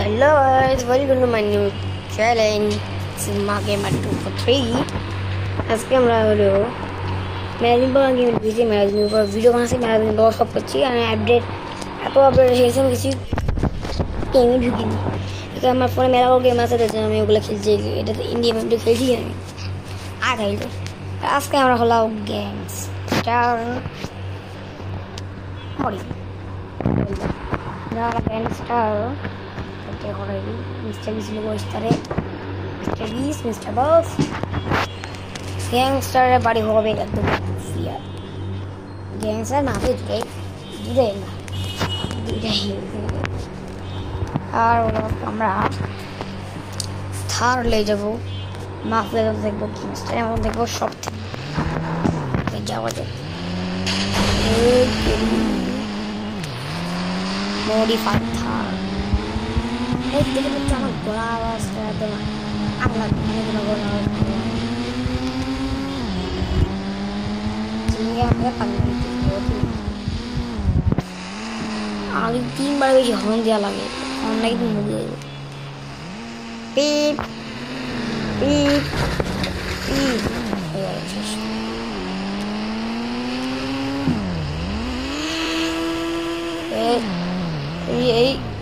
Hello guys, welcome to my new challenge. This is my game at 2 for 3. आज के हमरा hello मैंने बहुत गेम बिजी मैंने ऊपर वीडियो बनाने से मैंने बहुत सब कुछ किया है अपडेट अपडेट किसी गेम में ढुकी नहीं तो हमारे फोन मेरा वो गेम ऐसा देते हैं हमें वो खेल चाहिए इधर इंडिया में खेल चाहिए आ गए तो आज के हमरा हलो गेम्स स्टार मॉडी ना game star Mr. Beast luego estaré Mr. Beast, Mr. Boss Gangster বাড়ি হবে একদম ফিয়ার গ্যাংস্টার না হয়ে যায় দুটাই না দুটাই আর আমরা থার ले যাব মাফিয়া দেখবো গ্যাংস্টার আমরা দেখবো সব থেকে যাওয়া যায় মডিফাই থার एक दिन में चावल बड़ा आवाज करते हैं अगला दिन में बड़ा आवाज ये हमें पंद्रह होती आगे 3 बार भी हॉर्न दिया लगे हॉर्न नहीं तो मुझे पीप पीप पीप ये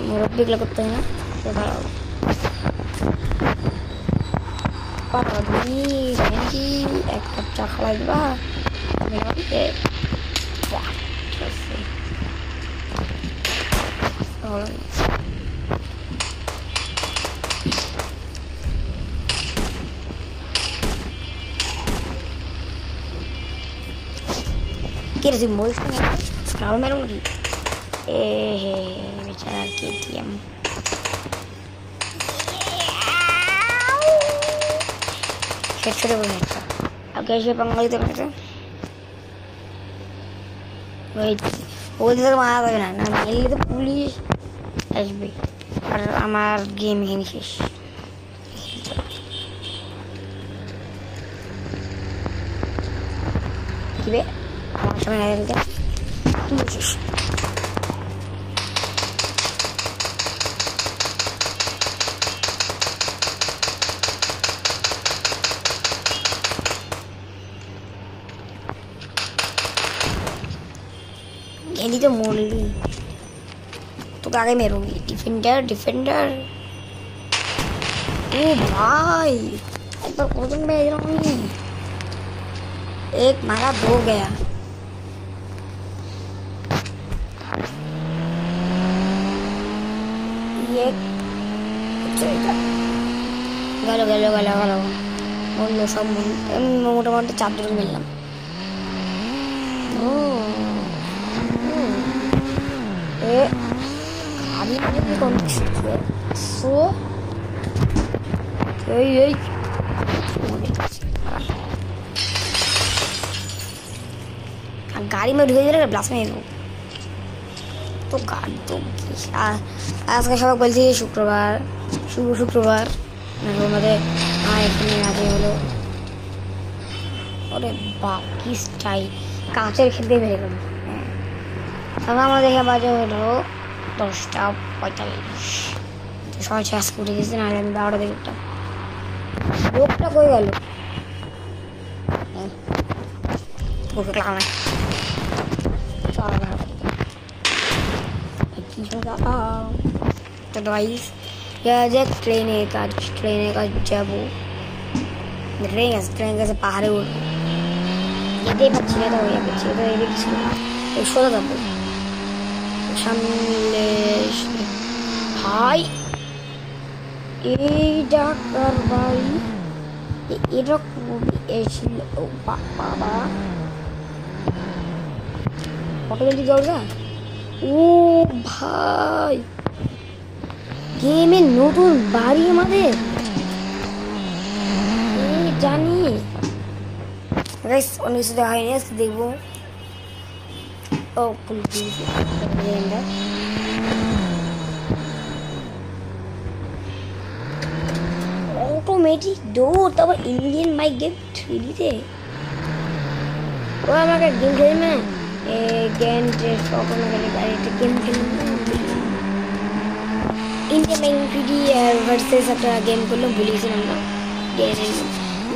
मुरब्बी लगता है तो पानी जी एक कप चा खिला दिया मेरा ये वाह कैसे और किसी मोल्स में स्क्रॉल में रहूँगी बेचारा केटीएम छोटे बनेगा अब कैसे पंगा लेते हैं वही वो इधर मारा था ना मेरे तो पुलिस एसबी और हमार गेम ही नहीं शेष किबे हमारे सामने आया क्या तुम शेष गेली तो मोड़ली तो आगे मेरूंगी डिफेंडर डिफेंडर ओ भाई पर कौन मैं इधर हूँ एक मारा दो गया ये चलेगा गलो गलो गलो गलो बोलो सब मोटा मोटा चादर मिलना गाड़ी में भी कौन सी है सो ये गाड़ी में ढुके जाएगा ब्लास्ट में तो गाड़ी तो आज का সবাই বলছি শুক্রবার শুক্রবার আমাদের এখানে আগে হলো ওরে বাপ কি স্টাইল কাঁচের খেলতে বেরিয়ে গেল তখন আমাদের দেখে বাজে হলো 10:45 সবাই শেষ করে গেছে না আমি 12টা দিকে উঠতাম লোকটা কই গেল ওকে ক্লামে तो गाइस यह जो ट्रेन का जब ट्रेन से पहाड़े उड़ ये दे बच्चे तो ये बच्चे तो ये किसी तो शोधा तब सामने भाई ये डाकर भाई ये रख वो भी ऐसी बाबा फोटो जल्दी जोड़ जा ओ भाई गेम में नोटुन बारी हमारे जानी गाइस उन्हें से दिखाई नहीं इसको देखो ओ पुलिस अंदर ऑटोमेटिक डोर तब इंडियन माइक गेम 3D थे वो हमारे गेम खेल में गेम ड्रेस ऑटोमेटिक गेम खेल ইন্ডিয়া ম্যাগনিফিটি ভার্সেস একটা গেম করলাম, ভুলে গেছিলাম না।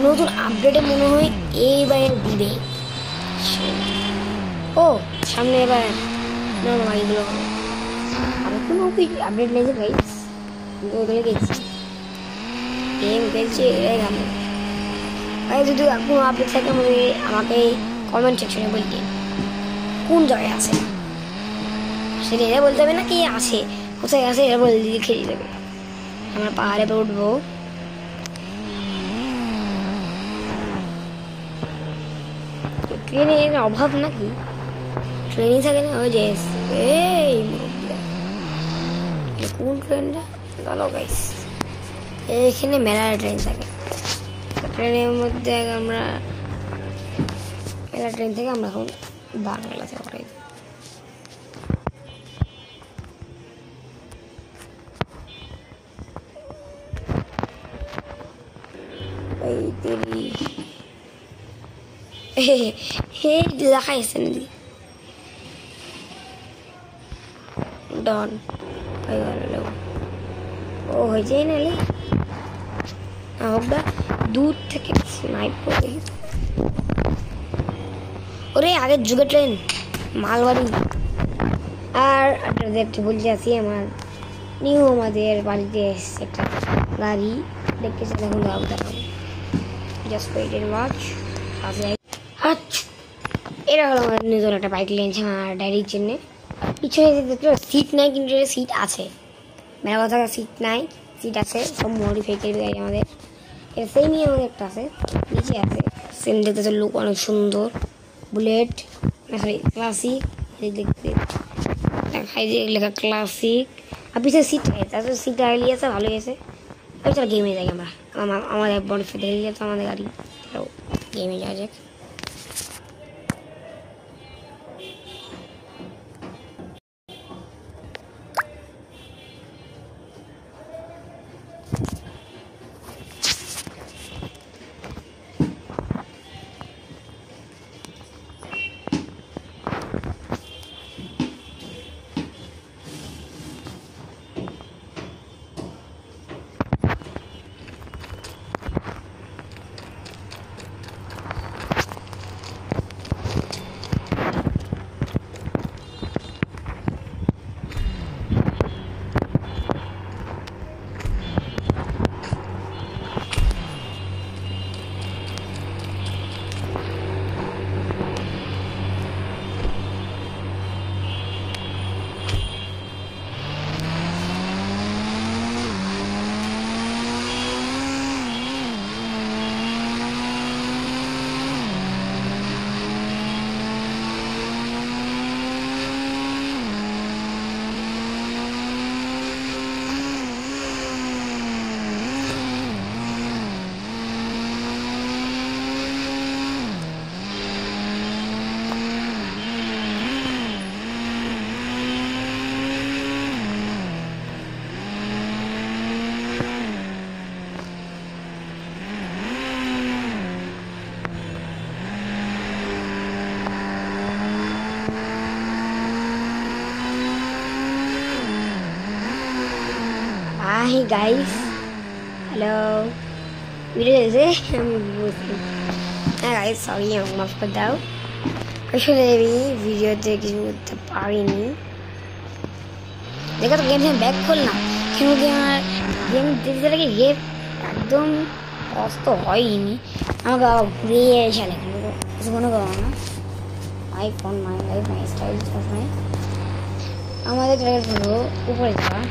নতুন আপডেটে মনে হয় এইবার দিবে। ও সামনে এবার নর্মাল এগুলো হবে। আমি কোনো আপডেট নেই ভাই, ওগুলো গেছি গেম খেলছি এটাই গান। ভাই যদি কোনো আপডেট থাকে আমাকে কমেন্ট সেকশনে বলতে কোন জায়গায় আছে, সেটা এটা বলতে হবে না কি আছে, কোথায় আছে এটা বলে দিয়ে খেয়ে যাবে। আমরা পাহাড়ে পর উঠবো। ট্রেনের অভাব নাকি, ট্রেনই থাকে না। ওই যে এই কোন ট্রেনটা ভালো গাইস, এখানে মেলা ট্রেন থাকে। ট্রেনের মধ্যে আমরা মেলা ট্রেন থেকে আমরা এখন বাংলাতে উঠাই। দেখাইছে নাকি ডন ও হয়েছে নালে আমরা দূর থেকে স্নাইপ করে। ওরে আগের যুগে ট্রেন মালবাড়ি। আর দেখতে বলতে আছি আমার নিউ আমাদের বাড়িতে এসছে একটা গাড়ি দেখতেছে, দেখুন দেখাবো জাস্ট ওয়েট এন্ড ওয়াচ। এরা হলো আমার নতুন একটা বাইক নিয়েছে আমার ডায়েরির জন্য। পিছনে দেখতে সিট নাই, কিন্তু সিট আছে, মেলা কথা সিট নাই, সিট আছে, সব মডিফাইড গাড়ি আমাদের। এটা সেই নিয়ে আমাদের একটা আছে, নিচে আছে সেম দেখতে লুক অনেক সুন্দর। বুলেট সরি ক্লাসিক দেখতে দেখাই যে লেখা ক্লাসিক। আর পিছনে সিট আছে, তারপরে সিট গাড়ি আছে, ভালো গেছে। ওই চলো গেমে যাই আমরা, আমাদের মডিফাইড গাড়ি আছে আমাদের গাড়ি, গেমে যাওয়া যাক। Hi guys, hello. Video is guys, sorry I'm maaf kar dao. আসলে আমি ভিডিওতে কিছু করতে পারিনি। দেখো তো গেম থেকে ব্যাক করলাম, কিন্তু আমার গেম দেখতে লাগে গেম একদম কষ্ট হয়নি। আমাকে আবার ঘুরে এসে লেখা কিছু মনে করো না। My phone my life my style সবসময় আমাদের টার্গেট হলো উপরে যাওয়া,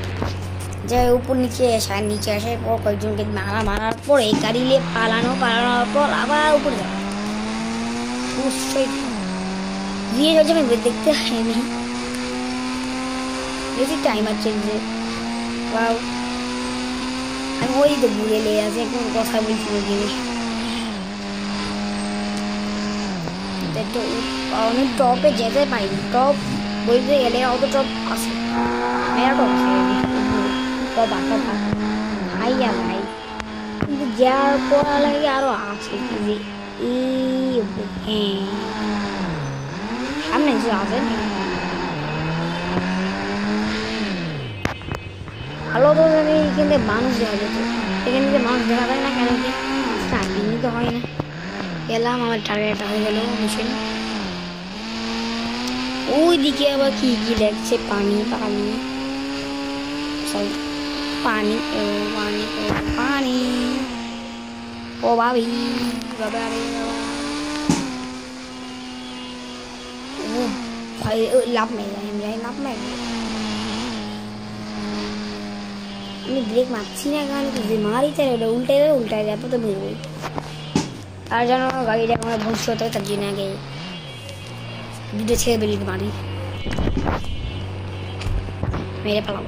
যে উপর নিচে আসা, নিচে আসার পর কয়েকজনকে মারার পরে গাড়ি নিয়ে পালানোর পর আবার উপরে যাওয়া। অবশ্যই দিয়ে চলছে, আমি দেখতে হয়নি, বেশি টাইমার চলছে। আমি ওই তো ঘুরে লেগে আছে, একটু কথা বলছি জিনিস। অনেক টপে যেতে পারিনি, টপ বলতে গেলে অত টপ আছে, মেলা টপ আছে, ভাইয়া ভাই, কিন্তু যার পড়া লাগে আরো আছে যে সামনে কিছু আছে। ভালো তো জানি এখান থেকে মানুষ দেখা যেত, এখান থেকে মানুষ দেখা যায় না কেন কি স্নাইপিং তো হয় না। গেলাম, আমার টার্গেটটা হয়ে গেল মিশন। ওই দিকে আবার কি কি দেখছে, পানি পানি সরি পানি ও পানি ও পানি ও ভাবি বাবা রে বাবা। ও ভাই লাভ মেরে যাই লাভ মেরে, আমি ব্রেক মারছি না কারণ যে মারি তাই ওটা উল্টায় যাবো তো বুঝবই। তার জন্য গাড়িটা আমার ভুলতে হতো, তার জন্য আগে দুটো ছেড়ে বেরিয়ে মারি, মেরে পালাম।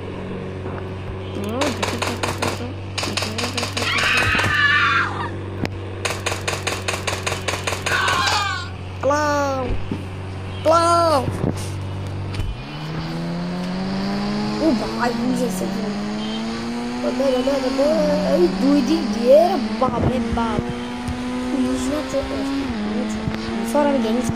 ও ভাই বুঝেছে দুই দিক দিয়ে বাপরে বাপ, পুলিশ না সর আমি গেছি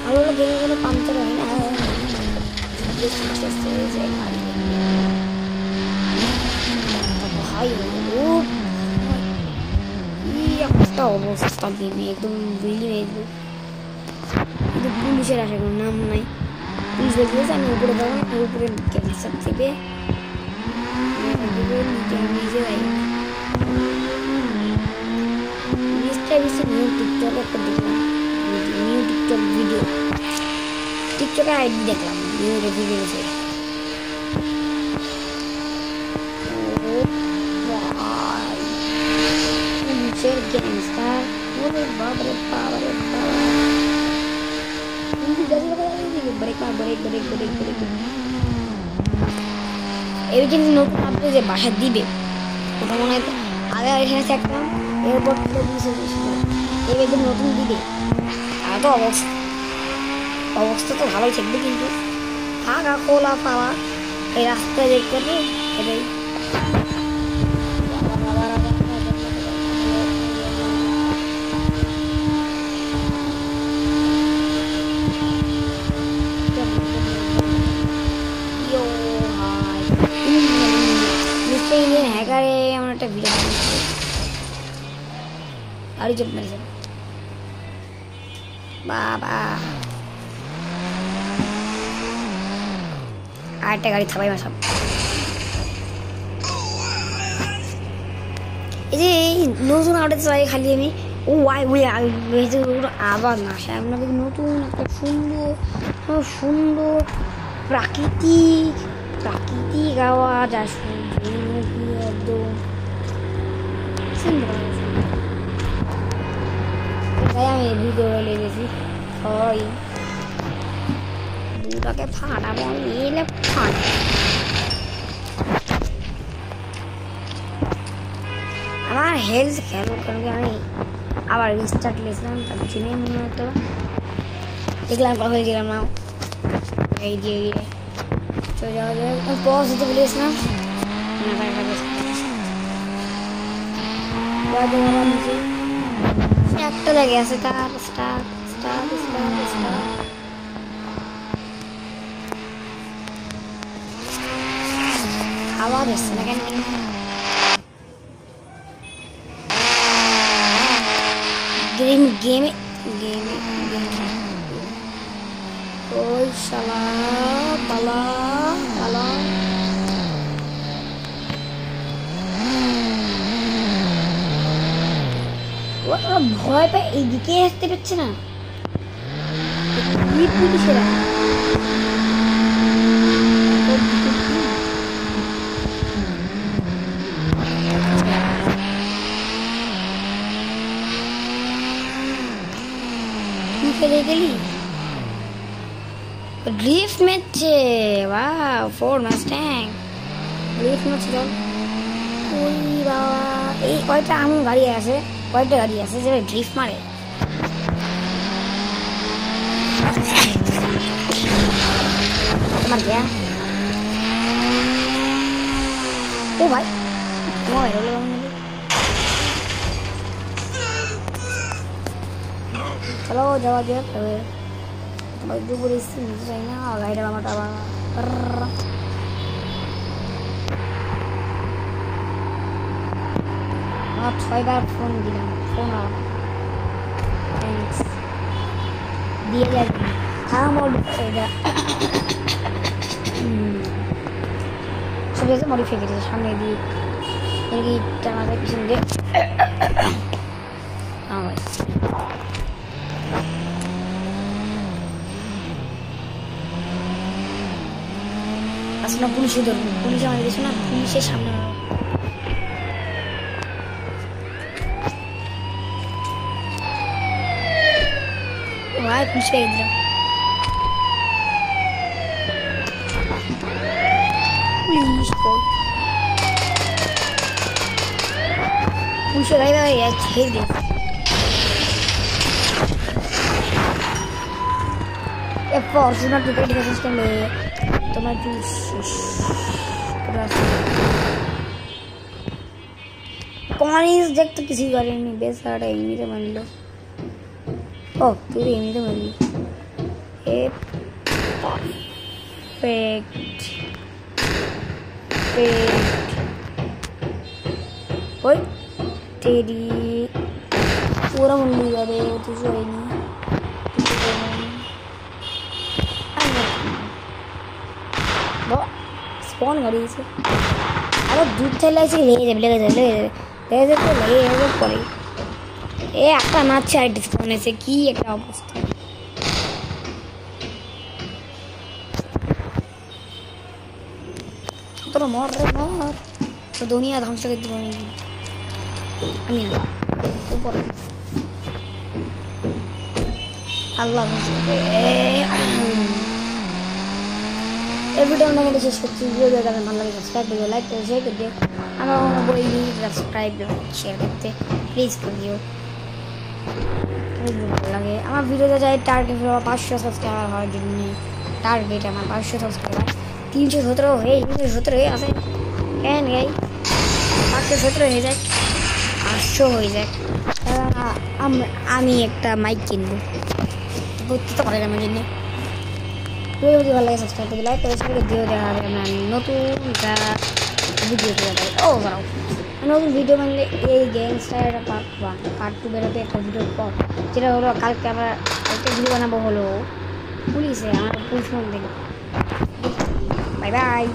আমার গেলে কোনো পাঞ্চার হয় না। ভাই একটা অবস্থা গেমে একদম বিলি মেয়ে, কিন্তু পুলিশের আশা কোনো নাম নাই। পুলিশ বলতেছে আমি উপরে যাবো না, উপরে ক্যান্সার থেকে নিজে যাই জিনিসটা বেশি নিউ টিকটক একটা দেখলাম, নিউ টিকটক ভিডিও, টিকটকে আইডি দেখলাম নিউ ভিডিও এসে পুলিশের গ্যাংস্টার। ওরে বাবারে বাবারে বাবা, ব্রেক মার ব্রেক ব্রেক ব্রেক ব্রেক। এবার কিন্তু নতুন আপনি যে বাসা দিবে ওটা মনে হয় আগে এখানে থাকতাম, এরপর এবার যে নতুন দিবে তার তো অবস্থা তো ভালোই থাকবে, কিন্তু ফাঁকা খোলা পাওয়া এই রাস্তায় দেখতে পাবো এটাই। হ্যাকারে এমন একটা ভিডিও আরো চোখ মেরেছে বাবা। আরেকটা গাড়ি থামাই মাসাম, এই যে নতুন আপডেট চাই খালি আমি ও আবার না আপনাদের নতুন একটা সুন্দর সুন্দর প্রাকৃতিক আওয়াজ আসবে একদম তাই আমি ভিডিও লেগেছি। হয় দুটাকে ফাটাবো আমি এলে ফাট, আমার হেলথ খেয়াল করবে। আমি আবার রিস্টার্ট নিয়েছিলাম, তার জন্য মনে হতো দেখলাম কল হয়ে গেলাম না এই দিয়ে গিয়ে চলে যাওয়া যায়। পজ দিতে বলেছিলাম একটা জায়গায় আছে তার স্টার স্টার স্টার স্টার আওয়াজ আসছে না কেন? গেমে ওই শালা বালা বালা ওরা ভয় পায়, এইদিকে আসতে পারছে না পুলিশেরা। ফেলে গেলি ড্রিফট ম্যাচে, wow Ford Mustang drift match. ওই বাবা এই কয়টা এমন গাড়ি আছে, কয়টা গাড়ি আছে যে ড্রিফট মারে। তোমার গিয়া ও ভাই चलो जावा गया बजू पूरी चाहिए ना गाइड मटा छय बार फोन दिलाम फोन थैंक्स दिए जाए हाँ मोड सब जैसे मॉडिफाई करें सामने दी मेरी टमाटर पीछे दे हाँ भाई আসলে পুলিশে ধরবো পুলিশ আমাদের দেশে না পুলিশের সামনে ভাই পুলিশ পেয়ে দিলাম পুলিশ পুলিশে গাড়ি ভাই ছেড়ে দে ফরচুনার টিকেট সিস্টেম তোমার কি कॉनिस देख तो किसी गाड़ी नहीं बेस साड़ा एमी तो मान लो ओ तू भी एमी तो मान ली ए परफेक्ट ओए तेरी पूरा मुंडी कर दे तुझे आई नहीं वो स्पॉन गाड़ी से अरे दूध चला इसे ले ले तो लगे ये पड़े ए একটা মাছ আর ডিসকাউন্ট এসে কি একটা অবস্থা তোরা মর তো দুনিয়া ধ্বংস করে দিব আমি না উপর আল্লাহ এই ভিডিও আমাকে শেষ করছি ভিডিও যদি আপনাদের ভালো লাগে সাবস্ক্রাইব করে লাইক করে শেয়ার করে দিও আমার বলি সাবস্ক্রাইব শেয়ার করতে প্লিজ করে দিও ভালো লাগে আমার ভিডিওতে যাই টার্গেট 500 সাবস্ক্রাইবার হওয়ার জন্য টার্গেট আমার 500 সাবস্ক্রাইবার 317 হয়ে 317 হয়ে আছে কেন গাই 517 হয়ে যায় 800 হয়ে যায় আমি একটা মাইক কিনবো বুঝতে পারে আমার জন্য যদি ভালো লাগে সাবস্ক্রাইব করে লাইক করে শেয়ার করে দিও দেখা হবে আমরা নতুন ভিডিও করে দেয় ও বাড়াও নতুন ভিডিও মানে এই গ্যাংস্টার পার্ট 2 বেরোবে একটা ভিডিওর পর যেটা হলো কালকে আমরা একটা ভিডিও বানাবো হলো পুলিশে আমার পুলিশ ফোন থেকে বাই বাই